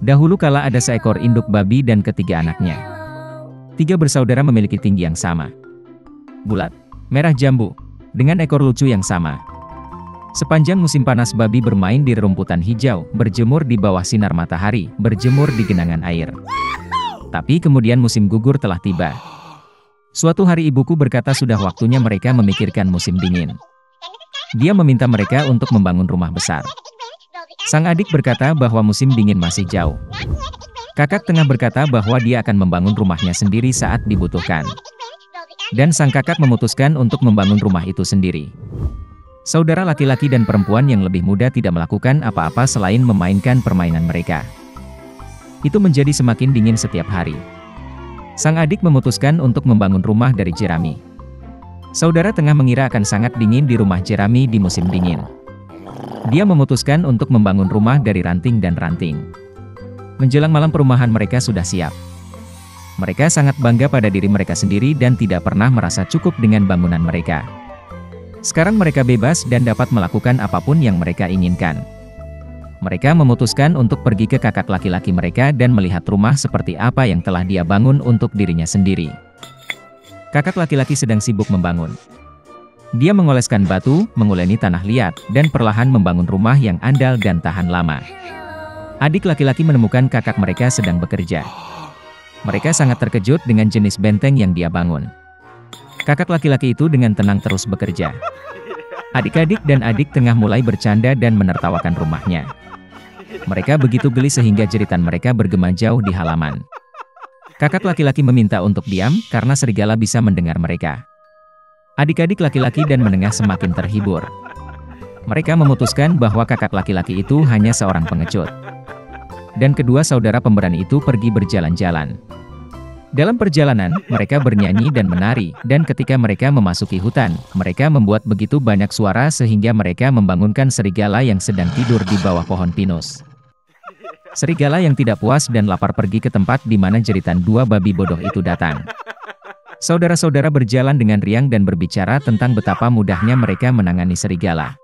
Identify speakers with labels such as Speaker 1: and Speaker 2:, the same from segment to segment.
Speaker 1: Dahulu kala ada seekor induk babi dan ketiga anaknya. Tiga bersaudara memiliki tinggi yang sama. Bulat, merah jambu, dengan ekor lucu yang sama. Sepanjang musim panas babi bermain di rerumputan hijau, berjemur di bawah sinar matahari, berjemur di genangan air. Tapi kemudian musim gugur telah tiba. Suatu hari ibuku berkata sudah waktunya mereka memikirkan musim dingin. Dia meminta mereka untuk membangun rumah besar. Sang adik berkata bahwa musim dingin masih jauh. Kakak tengah berkata bahwa dia akan membangun rumahnya sendiri saat dibutuhkan. Dan sang kakak memutuskan untuk membangun rumah itu sendiri. Saudara laki-laki dan perempuan yang lebih muda tidak melakukan apa-apa selain memainkan permainan mereka. Itu menjadi semakin dingin setiap hari. Sang adik memutuskan untuk membangun rumah dari jerami. Saudara tengah mengira akan sangat dingin di rumah jerami di musim dingin. Dia memutuskan untuk membangun rumah dari ranting dan ranting. Menjelang malam perumahan mereka sudah siap. Mereka sangat bangga pada diri mereka sendiri dan tidak pernah merasa cukup dengan bangunan mereka. Sekarang mereka bebas dan dapat melakukan apapun yang mereka inginkan. Mereka memutuskan untuk pergi ke kakak laki-laki mereka dan melihat rumah seperti apa yang telah dia bangun untuk dirinya sendiri. Kakak laki-laki sedang sibuk membangun. Dia mengoleskan batu, menguleni tanah liat, dan perlahan membangun rumah yang andal dan tahan lama. Adik laki-laki menemukan kakak mereka sedang bekerja. Mereka sangat terkejut dengan jenis benteng yang dia bangun. Kakak laki-laki itu dengan tenang terus bekerja. Adik-adik dan adik tengah mulai bercanda dan menertawakan rumahnya. Mereka begitu geli sehingga jeritan mereka bergema jauh di halaman. Kakak laki-laki meminta untuk diam karena serigala bisa mendengar mereka. Adik-adik laki-laki dan menengah semakin terhibur. Mereka memutuskan bahwa kakak laki-laki itu hanya seorang pengecut. Dan kedua saudara pemberani itu pergi berjalan-jalan. Dalam perjalanan, mereka bernyanyi dan menari, dan ketika mereka memasuki hutan, mereka membuat begitu banyak suara sehingga mereka membangunkan serigala yang sedang tidur di bawah pohon pinus. Serigala yang tidak puas dan lapar pergi ke tempat di mana jeritan dua babi bodoh itu datang. Saudara-saudara berjalan dengan riang dan berbicara tentang betapa mudahnya mereka menangani serigala.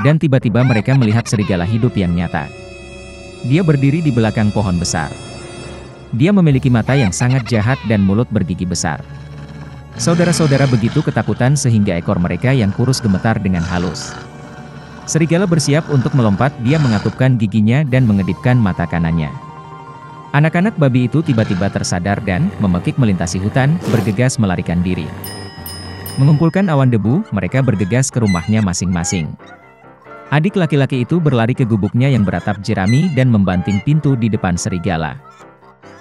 Speaker 1: Dan tiba-tiba mereka melihat serigala hidup yang nyata. Dia berdiri di belakang pohon besar. Dia memiliki mata yang sangat jahat dan mulut bergigi besar. Saudara-saudara begitu ketakutan sehingga ekor mereka yang kurus gemetar dengan halus. Serigala bersiap untuk melompat, dia mengatupkan giginya dan mengedipkan mata kanannya. Anak-anak babi itu tiba-tiba tersadar dan, memekik melintasi hutan, bergegas melarikan diri. Mengumpulkan awan debu, mereka bergegas ke rumahnya masing-masing. Adik laki-laki itu berlari ke gubuknya yang beratap jerami dan membanting pintu di depan serigala.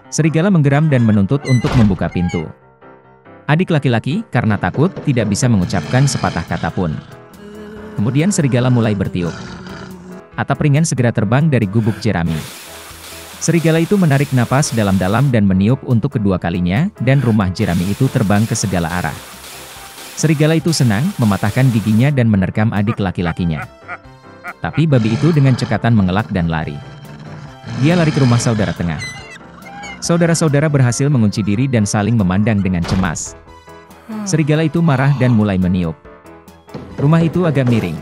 Speaker 1: Serigala menggeram dan menuntut untuk membuka pintu. Adik laki-laki, karena takut, tidak bisa mengucapkan sepatah kata pun. Kemudian serigala mulai bertiup. Atap ringan segera terbang dari gubuk jerami. Serigala itu menarik napas dalam-dalam dan meniup untuk kedua kalinya, dan rumah jerami itu terbang ke segala arah. Serigala itu senang, mematahkan giginya dan menerkam adik laki-lakinya. Tapi babi itu dengan cekatan mengelak dan lari. Dia lari ke rumah saudara tengah. Saudara-saudara berhasil mengunci diri dan saling memandang dengan cemas. Serigala itu marah dan mulai meniup. Rumah itu agak miring.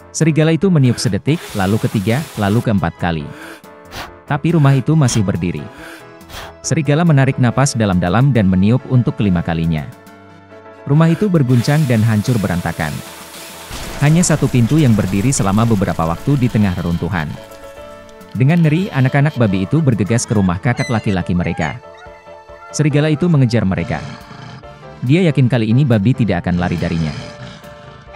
Speaker 1: Serigala itu meniup sedetik, lalu ketiga, lalu keempat kali. Tapi rumah itu masih berdiri. Serigala menarik napas dalam-dalam dan meniup untuk kelima kalinya. Rumah itu berguncang dan hancur berantakan. Hanya satu pintu yang berdiri selama beberapa waktu di tengah reruntuhan. Dengan ngeri, anak-anak babi itu bergegas ke rumah kakak laki-laki mereka. Serigala itu mengejar mereka. Dia yakin kali ini babi tidak akan lari darinya.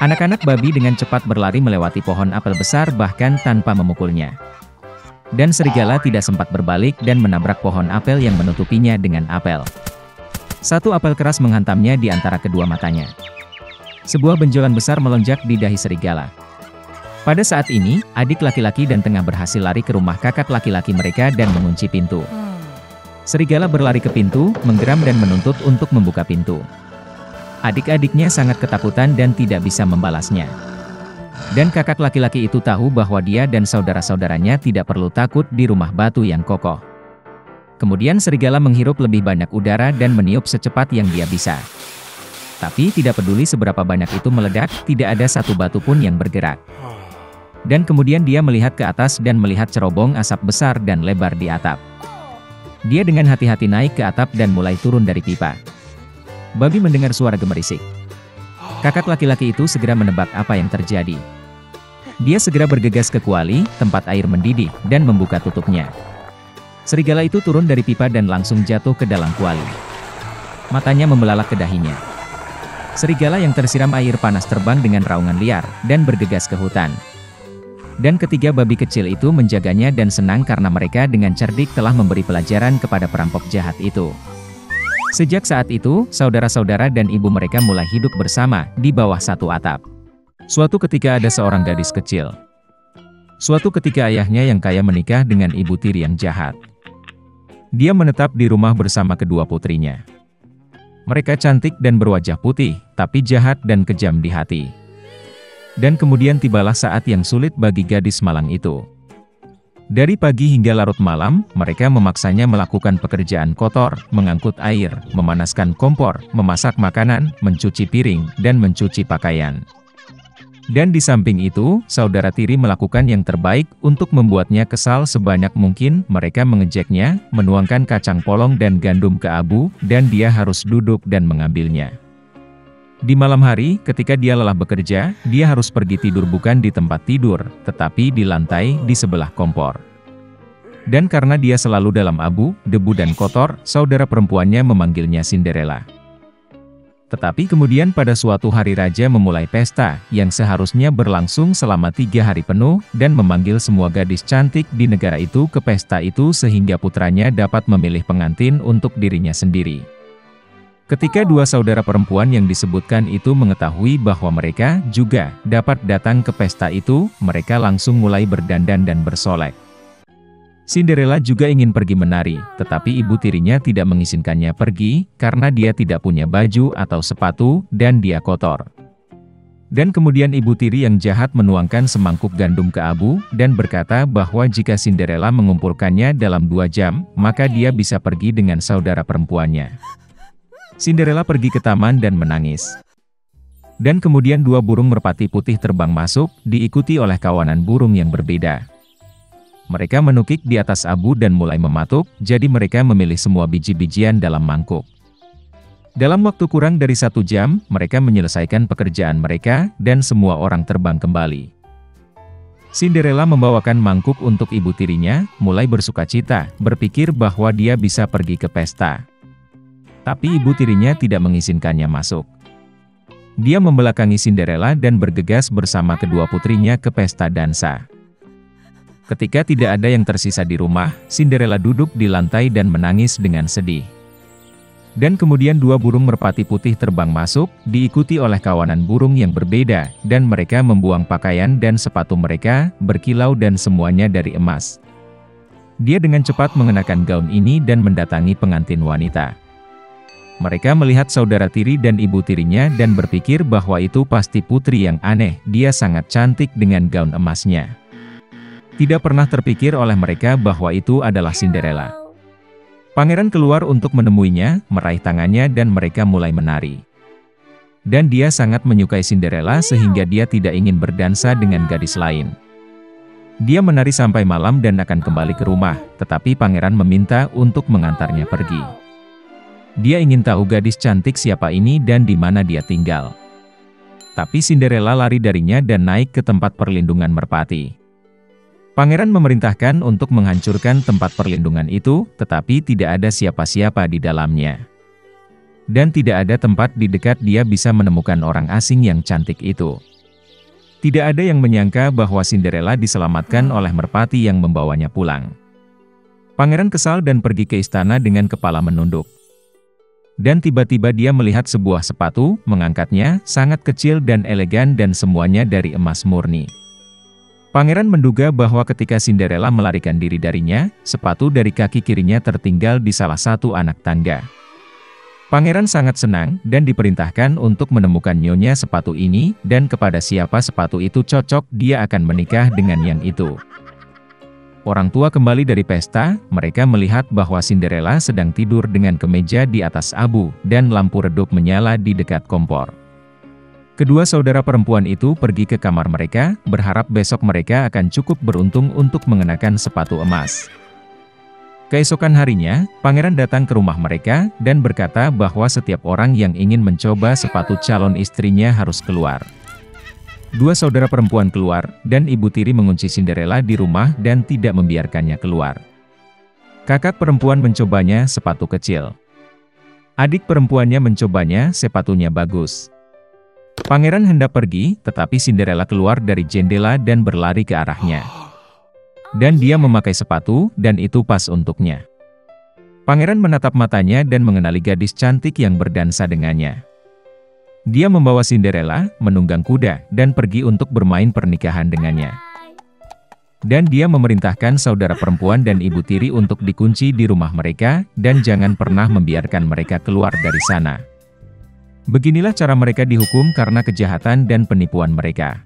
Speaker 1: Anak-anak babi dengan cepat berlari melewati pohon apel besar bahkan tanpa memukulnya. Dan serigala tidak sempat berbalik dan menabrak pohon apel yang menutupinya dengan apel. Satu apel keras menghantamnya di antara kedua matanya. Sebuah benjolan besar melonjak di dahi serigala. Pada saat ini, adik laki-laki dan tengah berhasil lari ke rumah kakak laki-laki mereka dan mengunci pintu. Serigala berlari ke pintu, menggeram dan menuntut untuk membuka pintu. Adik-adiknya sangat ketakutan dan tidak bisa membalasnya. Dan kakak laki-laki itu tahu bahwa dia dan saudara-saudaranya tidak perlu takut di rumah batu yang kokoh. Kemudian serigala menghirup lebih banyak udara dan meniup secepat yang dia bisa. Tapi tidak peduli seberapa banyak itu meledak, tidak ada satu batu pun yang bergerak. Dan kemudian dia melihat ke atas dan melihat cerobong asap besar dan lebar di atap. Dia dengan hati-hati naik ke atap dan mulai turun dari pipa. Babi mendengar suara gemerisik. Kakak laki-laki itu segera menebak apa yang terjadi. Dia segera bergegas ke kuali, tempat air mendidih, dan membuka tutupnya. Serigala itu turun dari pipa dan langsung jatuh ke dalam kuali. Matanya membelalak ke dahinya. Serigala yang tersiram air panas terbang dengan raungan liar, dan bergegas ke hutan. Dan ketiga babi kecil itu menjaganya dan senang karena mereka dengan cerdik telah memberi pelajaran kepada perampok jahat itu. Sejak saat itu, saudara-saudara dan ibu mereka mulai hidup bersama, di bawah satu atap. Suatu ketika ada seorang gadis kecil. Suatu ketika ayahnya yang kaya menikah dengan ibu tiri yang jahat. Dia menetap di rumah bersama kedua putrinya. Mereka cantik dan berwajah putih, tapi jahat dan kejam di hati. Dan kemudian tibalah saat yang sulit bagi gadis malang itu. Dari pagi hingga larut malam, mereka memaksanya melakukan pekerjaan kotor, mengangkut air, memanaskan kompor, memasak makanan, mencuci piring, dan mencuci pakaian. Dan di samping itu, saudara tiri melakukan yang terbaik untuk membuatnya kesal sebanyak mungkin. Mereka mengejeknya, menuangkan kacang polong dan gandum ke abu, dan dia harus duduk dan mengambilnya. Di malam hari, ketika dia lelah bekerja, dia harus pergi tidur bukan di tempat tidur, tetapi di lantai di sebelah kompor. Dan karena dia selalu dalam abu, debu dan kotor, saudara perempuannya memanggilnya Cinderella. Tetapi kemudian pada suatu hari raja memulai pesta, yang seharusnya berlangsung selama 3 hari penuh, dan memanggil semua gadis cantik di negara itu ke pesta itu sehingga putranya dapat memilih pengantin untuk dirinya sendiri. Ketika dua saudara perempuan yang disebutkan itu mengetahui bahwa mereka juga dapat datang ke pesta itu, mereka langsung mulai berdandan dan bersolek. Cinderella juga ingin pergi menari, tetapi ibu tirinya tidak mengizinkannya pergi, karena dia tidak punya baju atau sepatu, dan dia kotor. Dan kemudian ibu tiri yang jahat menuangkan semangkuk gandum ke abu, dan berkata bahwa jika Cinderella mengumpulkannya dalam 2 jam, maka dia bisa pergi dengan saudara perempuannya. Cinderella pergi ke taman dan menangis. Dan kemudian 2 burung merpati putih terbang masuk, diikuti oleh kawanan burung yang berbeda. Mereka menukik di atas abu dan mulai mematuk, jadi mereka memilih semua biji-bijian dalam mangkuk. Dalam waktu kurang dari 1 jam, mereka menyelesaikan pekerjaan mereka, dan semua orang terbang kembali. Cinderella membawakan mangkuk untuk ibu tirinya, mulai bersukacita, berpikir bahwa dia bisa pergi ke pesta. Tapi ibu tirinya tidak mengizinkannya masuk. Dia membelakangi Cinderella dan bergegas bersama kedua putrinya ke pesta dansa. Ketika tidak ada yang tersisa di rumah, Cinderella duduk di lantai dan menangis dengan sedih. Dan kemudian 2 burung merpati putih terbang masuk, diikuti oleh kawanan burung yang berbeda, dan mereka membuang pakaian dan sepatu mereka, berkilau dan semuanya dari emas. Dia dengan cepat mengenakan gaun ini dan mendatangi pengantin wanita. Mereka melihat saudara tiri dan ibu tirinya dan berpikir bahwa itu pasti putri yang aneh, dia sangat cantik dengan gaun emasnya. Tidak pernah terpikir oleh mereka bahwa itu adalah Cinderella. Pangeran keluar untuk menemuinya, meraih tangannya dan mereka mulai menari. Dan dia sangat menyukai Cinderella sehingga dia tidak ingin berdansa dengan gadis lain. Dia menari sampai malam dan akan kembali ke rumah, tetapi pangeran meminta untuk mengantarnya pergi. Dia ingin tahu gadis cantik siapa ini dan di mana dia tinggal. Tapi Cinderella lari darinya dan naik ke tempat perlindungan merpati. Pangeran memerintahkan untuk menghancurkan tempat perlindungan itu, tetapi tidak ada siapa-siapa di dalamnya. Dan tidak ada tempat di dekat dia bisa menemukan orang asing yang cantik itu. Tidak ada yang menyangka bahwa Cinderella diselamatkan oleh merpati yang membawanya pulang. Pangeran kesal dan pergi ke istana dengan kepala menunduk. Dan tiba-tiba dia melihat sebuah sepatu, mengangkatnya, sangat kecil dan elegan dan semuanya dari emas murni. Pangeran menduga bahwa ketika Cinderella melarikan diri darinya, sepatu dari kaki kirinya tertinggal di salah satu anak tangga. Pangeran sangat senang, dan diperintahkan untuk menemukan nyonya sepatu ini, dan kepada siapa sepatu itu cocok, dia akan menikah dengan yang itu. Orang tua kembali dari pesta, mereka melihat bahwa Cinderella sedang tidur dengan kemeja di atas abu, dan lampu redup menyala di dekat kompor. Kedua saudara perempuan itu pergi ke kamar mereka, berharap besok mereka akan cukup beruntung untuk mengenakan sepatu emas. Keesokan harinya, pangeran datang ke rumah mereka, dan berkata bahwa setiap orang yang ingin mencoba sepatu calon istrinya harus keluar. Dua saudara perempuan keluar, dan ibu tiri mengunci Cinderella di rumah dan tidak membiarkannya keluar. Kakak perempuan mencobanya sepatu kecil. Adik perempuannya mencobanya sepatunya bagus. Pangeran hendak pergi, tetapi Cinderella keluar dari jendela dan berlari ke arahnya. Dan dia memakai sepatu, dan itu pas untuknya. Pangeran menatap matanya dan mengenali gadis cantik yang berdansa dengannya. Dia membawa Cinderella, menunggang kuda, dan pergi untuk bermain pernikahan dengannya. Dan dia memerintahkan saudara perempuan dan ibu tiri untuk dikunci di rumah mereka, dan jangan pernah membiarkan mereka keluar dari sana. Beginilah cara mereka dihukum karena kejahatan dan penipuan mereka.